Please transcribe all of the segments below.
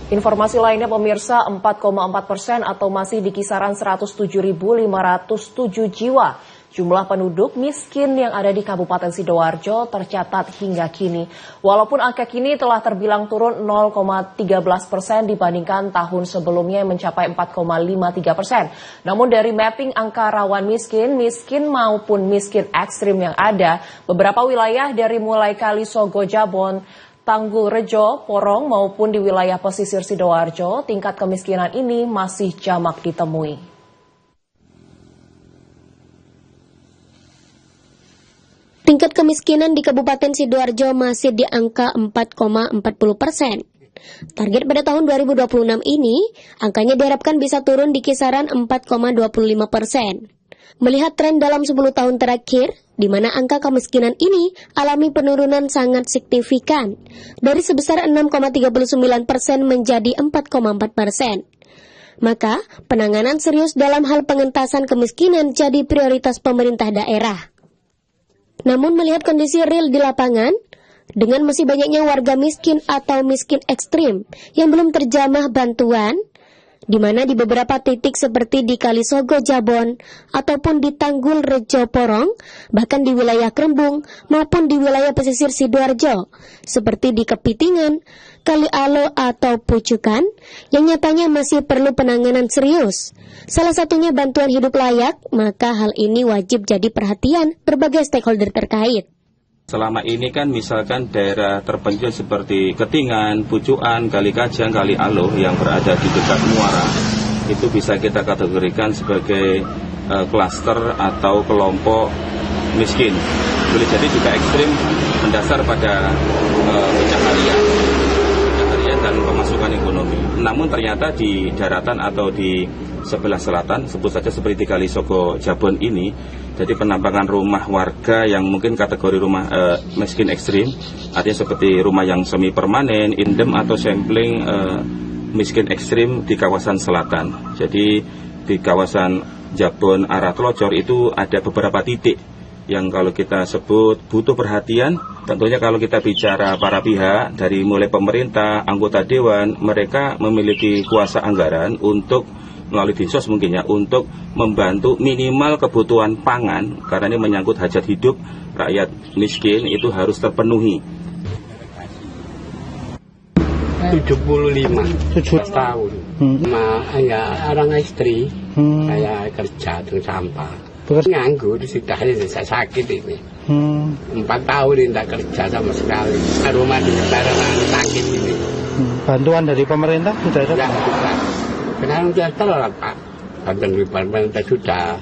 Informasi lainnya pemirsa, 4,4% atau masih di kisaran 107.507 jiwa. Jumlah penduduk miskin yang ada di Kabupaten Sidoarjo tercatat hingga kini. Walaupun angka kini telah terbilang turun 0,13% dibandingkan tahun sebelumnya yang mencapai 4,53%. Namun dari mapping angka rawan miskin maupun miskin ekstrim yang ada, beberapa wilayah dari mulai Kalisogo Jabon, Tanggul Rejo, Porong maupun di wilayah pesisir Sidoarjo, tingkat kemiskinan ini masih jamak ditemui. Tingkat kemiskinan di Kabupaten Sidoarjo masih di angka 4,40%. Target pada tahun 2026 ini, angkanya diharapkan bisa turun di kisaran 4,25%. Melihat tren dalam 10 tahun terakhir, di mana angka kemiskinan ini alami penurunan sangat signifikan, dari sebesar 6,39% menjadi 4,4%. Maka, penanganan serius dalam hal pengentasan kemiskinan jadi prioritas pemerintah daerah. Namun melihat kondisi real di lapangan, dengan masih banyaknya warga miskin atau miskin ekstrim yang belum terjamah bantuan, di mana di beberapa titik seperti di Kalisogo Jabon ataupun di Tanggul Rejo Porong, bahkan di wilayah Krembung maupun di wilayah pesisir Sidoarjo, seperti di Kepitingan, Kali Alo atau Pucukan, yang nyatanya masih perlu penanganan serius. Salah satunya bantuan hidup layak, maka hal ini wajib jadi perhatian berbagai stakeholder terkait. Selama ini kan misalkan daerah terpencil seperti Ketingan, Pucukan, Kali Kajang, Kali Alo yang berada di dekat muara, itu bisa kita kategorikan sebagai klaster atau kelompok miskin. Boleh jadi juga ekstrim mendasar pada pencaharian dan pemasukan ekonomi. Namun ternyata di daratan atau di sebelah selatan, sebut saja seperti di Kalisogo Jabon ini, jadi penampakan rumah warga yang mungkin kategori rumah miskin ekstrim, artinya seperti rumah yang semi permanen, indem atau sampling miskin ekstrim di kawasan selatan. Jadi di kawasan Jabon arah Tlojor itu ada beberapa titik yang kalau kita sebut butuh perhatian. Tentunya kalau kita bicara para pihak dari mulai pemerintah, anggota dewan, mereka memiliki kuasa anggaran untuk melalui dinsos mungkin ya, untuk membantu minimal kebutuhan pangan, karena ini menyangkut hajat hidup rakyat miskin itu harus terpenuhi. 75 tahun, ya orang istri, saya kerja di sampah, nganggur sudah sakit ini. 4 tahun tidak kerja sama sekali, rumah di karena sakit ini. Bantuan dari pemerintah sudah ada? Ya, sudah. Sekarang sudah telat Pak, bantuan dari pemerintah sudah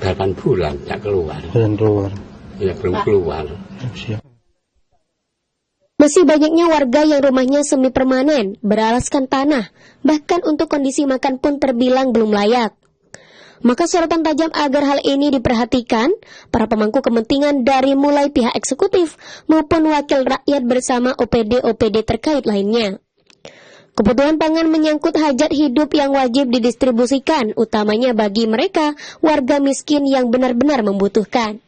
8 bulan tidak keluar. Belum keluar? Ya belum keluar. Siap. Masih banyaknya warga yang rumahnya semi permanen, beralaskan tanah, bahkan untuk kondisi makan pun terbilang belum layak. Maka sorotan tajam agar hal ini diperhatikan para pemangku kepentingan dari mulai pihak eksekutif maupun wakil rakyat bersama OPD-OPD terkait lainnya. Kebutuhan pangan menyangkut hajat hidup yang wajib didistribusikan, utamanya bagi mereka warga miskin yang benar-benar membutuhkan.